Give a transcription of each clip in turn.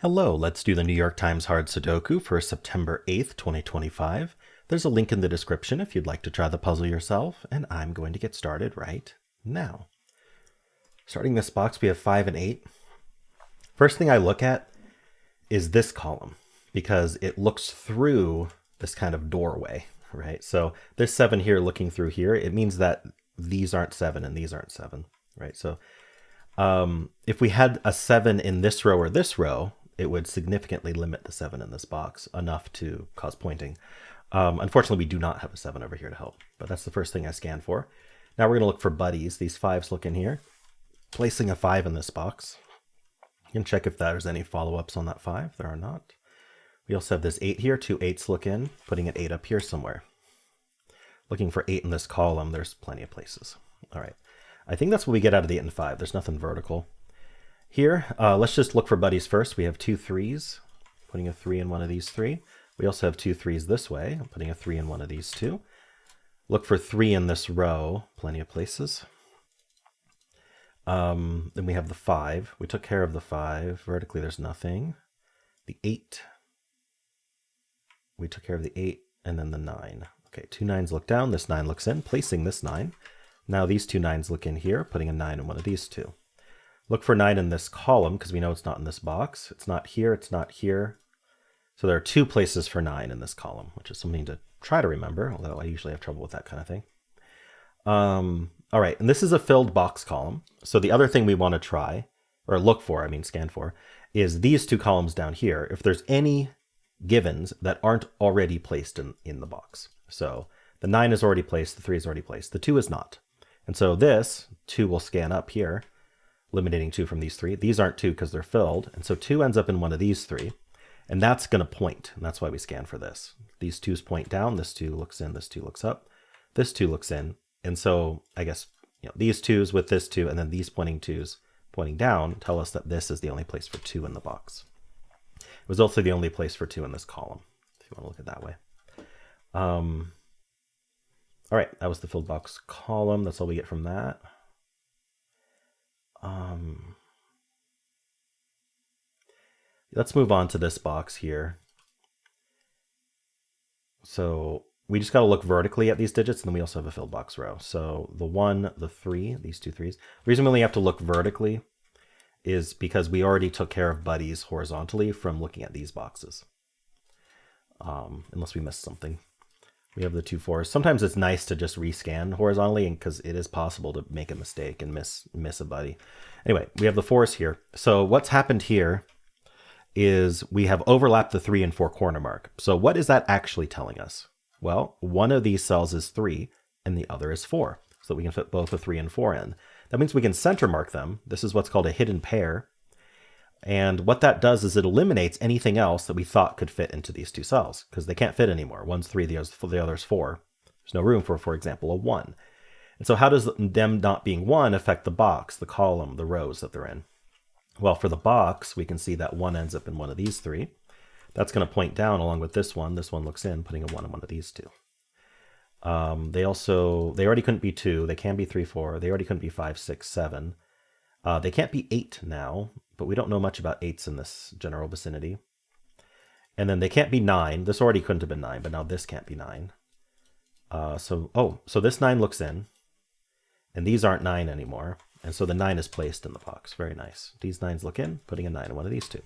Hello, let's do the New York Times Hard Sudoku for September 8th, 2025. There's a link in the description if you'd like to try the puzzle yourself, and I'm going to get started right now. Starting this box, we have 5 and 8. First thing I look at is this column, because it looks through this kind of doorway, right? So this 7 here looking through here, it means that these aren't 7 and these aren't 7, right? So if we had a 7 in this row or this row, it would significantly limit the 7 in this box, enough to cause pointing. Unfortunately, we do not have a 7 over here to help, but that's the first thing I scan for. Now we're going to look for buddies. These 5s look in here. Placing a 5 in this box. You can check if there's any follow-ups on that 5. There are not. We also have this 8 here. 2 8s look in, putting an 8 up here somewhere. Looking for 8 in this column. There's plenty of places. All right. I think that's what we get out of the 8 and 5. There's nothing vertical. Here, let's just look for buddies first. We have 2 3s, putting a 3 in one of these 3. We also have 2 3s this way. I'm putting a 3 in one of these 2. Look for 3 in this row. Plenty of places. Then we have the 5. We took care of the 5. Vertically, there's nothing. The 8. We took care of the 8, and then the 9. Okay, 2 9s look down. This 9 looks in, placing this 9. Now these 2 9s look in here, putting a 9 in one of these 2. Look for 9 in this column, because we know it's not in this box. It's not here, it's not here. So there are 2 places for 9 in this column, which is something to try to remember, although I usually have trouble with that kind of thing. All right, and this is a filled box column. So the other thing we want to try, or look for, scan for, is these 2 columns down here, if there's any givens that aren't already placed in the box. So the 9 is already placed, the 3 is already placed, the 2 is not. And so this 2 will scan up here, eliminating 2 from these 3. These aren't 2 because they're filled, and so 2 ends up in one of these 3, and that's going to point, and that's why we scan for this. These 2's point down, this 2 looks in, this 2 looks up, this 2 looks in, and so I guess these 2's with this 2, and then these pointing 2's pointing down tell us that this is the only place for 2 in the box. It was also the only place for 2 in this column, if you want to look at it that way. All right, that was the filled box column. That's all we get from that. Let's move on to this box here. So we just got to look vertically at these digits, and then we also have a filled box row. So the 1, the 3, these 2 3s. The reason we only have to look vertically is because we already took care of buddies horizontally from looking at these boxes. Unless we missed something. We have the 2 4s. Sometimes it's nice to just rescan horizontally, because it is possible to make a mistake and miss a buddy. Anyway, we have the 4s here. So what's happened here is we have overlapped the 3 and 4 corner mark. So what is that actually telling us? Well, one of these cells is 3 and the other is 4. So we can fit both the 3 and 4 in. That means we can center mark them. This is what's called a hidden pair. And what that does is it eliminates anything else that we thought could fit into these 2 cells, because they can't fit anymore. One's 3, the other's 4. There's no room for example, a 1. And so how does them not being 1 affect the box, the column, the rows that they're in? Well, for the box, we can see that 1 ends up in one of these 3. That's going to point down along with this one. This one looks in, putting a 1 in one of these 2. They already couldn't be 2. They can be 3, 4. They already couldn't be 5, 6, 7. They can't be 8 now, but we don't know much about 8s in this general vicinity. And then they can't be 9. This already couldn't have been 9, but now this can't be 9. So this 9 looks in, and these aren't 9 anymore. And so the 9 is placed in the box. Very nice. These 9s look in, putting a 9 in one of these 2.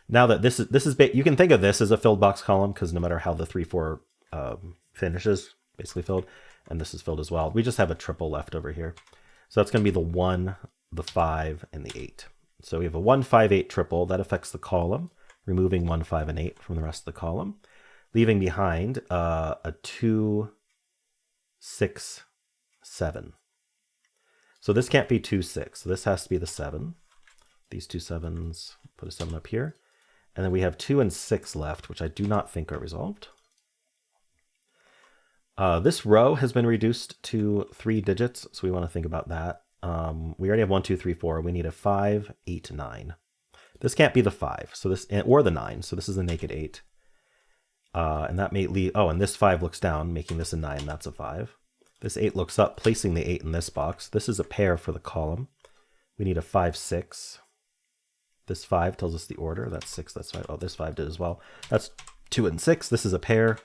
Now that this is you can think of this as a filled box column, because no matter how the 3 4 finishes, basically filled, and this is filled as well. We just have a triple left over here. So that's going to be the 1, the 5, and the 8. So we have a 1 5 8 triple that affects the column, removing 1 5 and 8 from the rest of the column, leaving behind a 2 6 7. So this can't be 2 6. So this has to be the 7. These 2 7s, put a 7 up here. And then we have 2 and 6 left, which I do not think are resolved. This row has been reduced to 3 digits, so we want to think about that. We already have 1 2 3 4. We need a 5 8 9. This can't be the 5, so this, or the 9. So this is a naked 8. And that may leave. Oh, and this 5 looks down, making this a 9. That's a 5. This 8 looks up, placing the 8 in this box. This is a pair for the column. We need a 5 6. This 5 tells us the order. That's 6, that's 5. Oh, this 5 did as well. That's 2 and 6. This is a pair,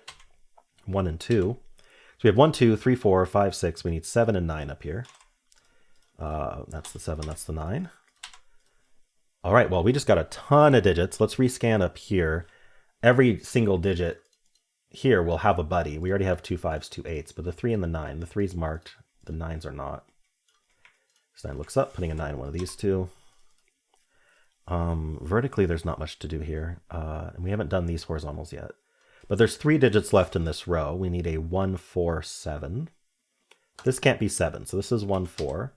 1 and 2. So we have 1, 2, 3, 4, 5, 6. We need 7 and 9 up here. That's the 7, that's the 9. All right, well, we just got a ton of digits. Let's rescan up here. Every single digit here will have a buddy. We already have 2 5s, 2 8s, but the 3 and the 9. The 3's marked, the 9s are not. So 9 looks up, putting a 9 in one of these two. Vertically, there's not much to do here. And we haven't done these horizontals yet. But there's 3 digits left in this row. We need a 1, 4, 7. This can't be 7, so this is 1, 4.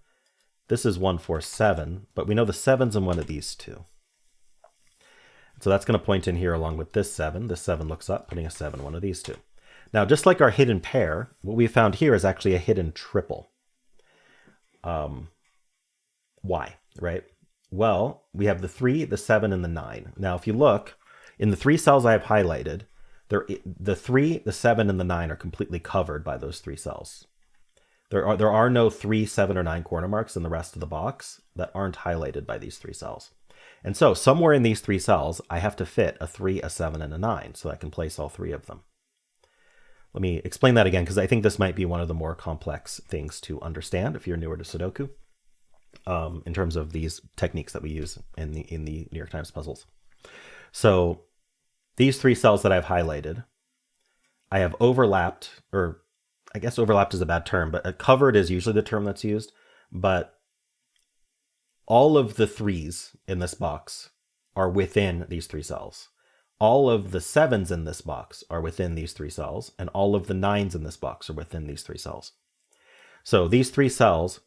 This is 1, 4, 7, but we know the 7's in one of these two. So that's going to point in here along with this 7. This 7 looks up, putting a 7 in one of these two. Now, just like our hidden pair, what we found here is actually a hidden triple. Why, right? Well, we have the 3, the 7, and the 9. Now, if you look, in the 3 cells I have highlighted, the 3, the 7, and the 9 are completely covered by those 3 cells. There are no 3, 7, or 9 corner marks in the rest of the box that aren't highlighted by these 3 cells. And so somewhere in these 3 cells, I have to fit a 3, a 7, and a 9 so I can place all 3 of them. Let me explain that again, because I think this might be one of the more complex things to understand if you're newer to Sudoku, in terms of these techniques that we use in the New York Times puzzles. So these 3 cells that I've highlighted, I have overlapped, or I guess overlapped is a bad term, but covered is usually the term that's used. But all of the 3s in this box are within these 3 cells. All of the 7s in this box are within these 3 cells, and all of the 9s in this box are within these 3 cells. So these 3 cells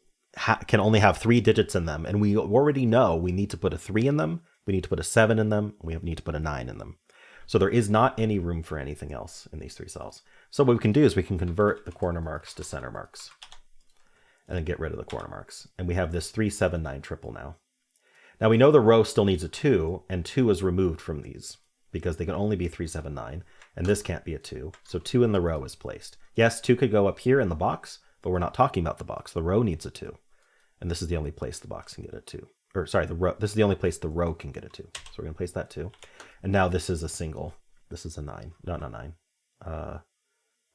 can only have 3 digits in them, and we already know we need to put a 3 in them, we need to put a 7 in them, we need to put a 9 in them. So there is not any room for anything else in these 3 cells. So what we can do is we can convert the corner marks to center marks and then get rid of the corner marks. And we have this 3, 7, 9 triple now. Now we know the row still needs a 2, and 2 is removed from these because they can only be 3, 7, 9, and this can't be a 2. So 2 in the row is placed. Yes, 2 could go up here in the box, but we're not talking about the box. The row needs a 2, and this is the only place the box can get a 2. Or sorry, the row. This is the only place the row can get a 2. So we're going to place that 2. And now this is a single. This is a 9. No, not 9.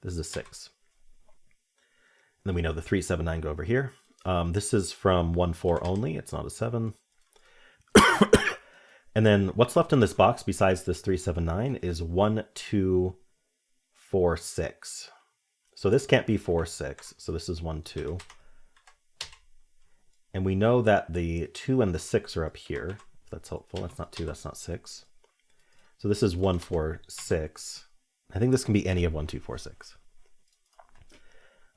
This is a 6. And then we know the 3, 7, 9 go over here. This is from 1, 4 only. It's not a 7. And then what's left in this box besides this 3, 7, 9 is 1, 2, 4, 6. So this can't be 4, 6. So this is 1, 2. And we know that the 2 and the 6 are up here. If that's helpful. That's not 2, that's not 6. So this is 1, 4, 6. I think this can be any of 1, 2, 4, 6.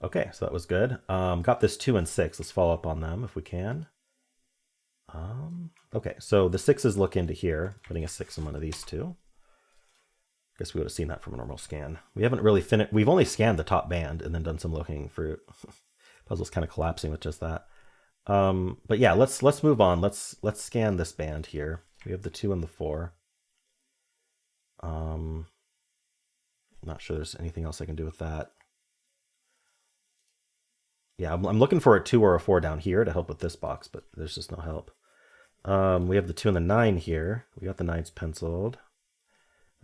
Okay, so that was good. Got this 2 and 6. Let's follow up on them if we can. Okay, so the 6s look into here, putting a 6 in one of these two. I guess we would have seen that from a normal scan. We haven't really finished. We've only scanned the top band and then done some looking for puzzles kind of collapsing with just that. But yeah, let's move on. Let's scan this band here. We have the 2 and the 4. Not sure there's anything else I can do with that. Yeah, I'm looking for a 2 or a 4 down here to help with this box, but there's just no help. We have the 2 and the 9 here. We got the 9s penciled.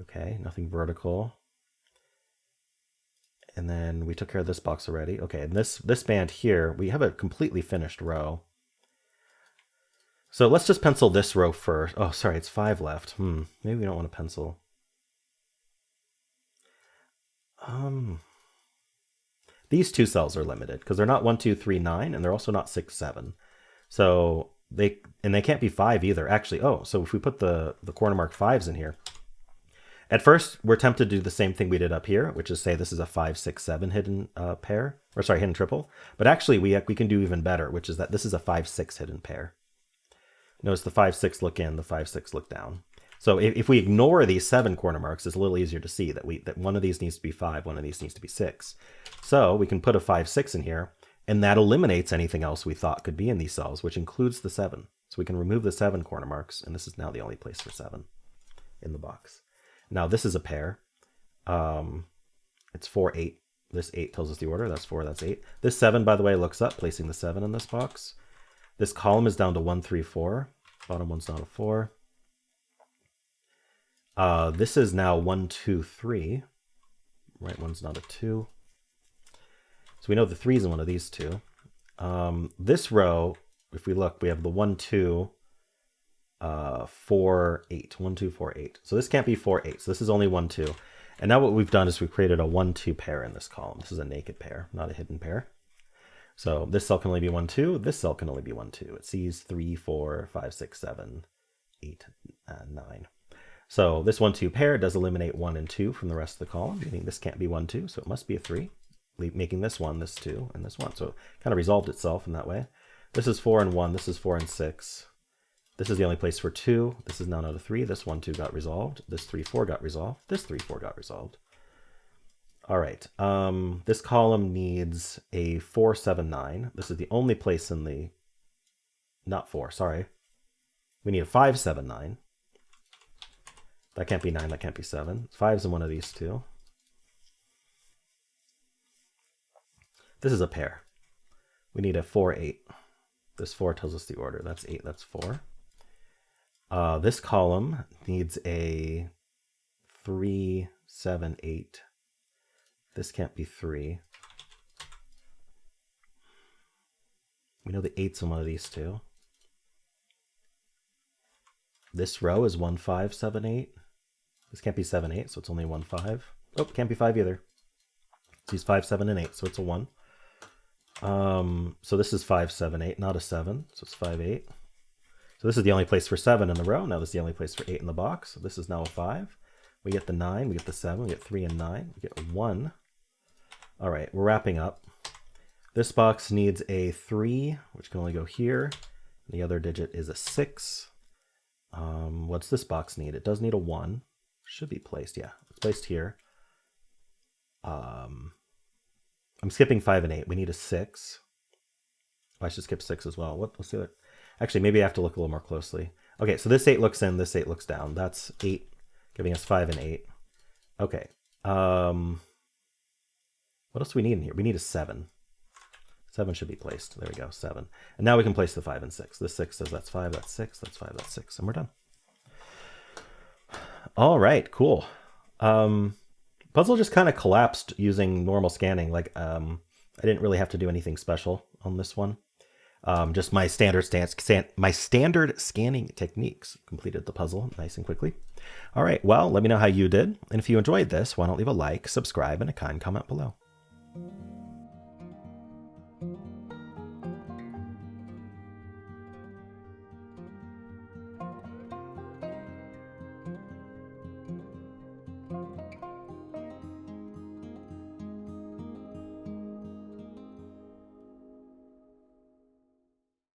Okay, nothing vertical. And then we took care of this box already. Okay, and this band here, we have a completely finished row. So let's just pencil this row first. Oh, sorry, it's 5 left. Maybe we don't want to pencil. These 2 cells are limited because they're not 1, 2, 3, 9, and they're also not 6, 7. So they can't be 5 either. Actually, so if we put the corner mark 5s in here, at first we're tempted to do the same thing we did up here, which is say this is a 5, 6, 7 hidden pair, or sorry, hidden triple. But actually we can do even better, which is that this is a 5, 6 hidden pair. Notice the 5, 6 look in, the 5, 6 look down. So if we ignore these 7 corner marks, it's a little easier to see that one of these needs to be 5, one of these needs to be 6. So we can put a 5, 6 in here, and that eliminates anything else we thought could be in these cells, which includes the 7. So we can remove the 7 corner marks, and this is now the only place for 7 in the box. Now this is a pair. It's 4, 8. This 8 tells us the order. That's 4, that's 8. This 7, by the way, looks up, placing the 7 in this box. This column is down to 1, 3, 4. Bottom one's not a 4. This is now 1, 2, 3. Right one's not a 2. So we know the 3 is in one of these two. This row, if we look, we have the 1, 2, 4, 8. 1, 2, 4, 8. So this can't be 4, 8. So this is only 1, 2. And now what we've done is we've created a 1, 2 pair in this column. This is a naked pair, not a hidden pair. So this cell can only be 1, 2. This cell can only be 1, 2. It sees 3, 4, 5, 6, 7, 8, 9. So this 1, 2 pair does eliminate 1 and 2 from the rest of the column, meaning this can't be 1, 2. So it must be a 3, making this 1, this 2, and this 1. So it kind of resolved itself in that way. This is 4 and 1. This is 4 and 6. This is the only place for 2. This is now not a 3. This 1, 2 got resolved. This 3, 4 got resolved. This 3, 4 got resolved. All right. This column needs a 4, 7, 9. This is the only place in the... Not 4, sorry. We need a 5, 7, 9. That can't be 9. That can't be 7. 5's in one of these two. This is a pair. We need a 4, 8. This 4 tells us the order. That's 8. That's 4. This column needs a 3, 7, 8. This can't be 3. We know the 8's in one of these two. This row is 1, 5, 7, 8. This can't be 7, 8, so it's only 1, 5. Oh, can't be 5 either. It's 5, 7, and 8, so it's a 1. So this is 5, 7, 8, not a 7, so it's 5, 8. So this is the only place for 7 in the row. Now this is the only place for 8 in the box. So this is now a 5. We get the 9, we get the 7, we get 3 and 9, we get 1. All right, we're wrapping up. This box needs a 3, which can only go here. The other digit is a 6. What's this box need? It does need a 1. Should be placed, yeah. It's placed here. I'm skipping 5 and 8. We need a 6. Oh, I should skip 6 as well. Let's do it. Actually, maybe I have to look a little more closely. Okay, so this 8 looks in, this 8 looks down. That's 8, giving us 5 and 8. Okay. What else do we need in here? We need a 7. 7 should be placed. There we go, 7. And now we can place the 5 and 6. This 6 says that's 5, that's 6, that's 5, that's 6, and we're done. All right, cool. Puzzle just kind of collapsed using normal scanning. Like, I didn't really have to do anything special on this one. Just my standard scanning techniques completed the puzzle nice and quickly. All right, well, let me know how you did. And if you enjoyed this, why don't leave a like, subscribe, and a kind comment below.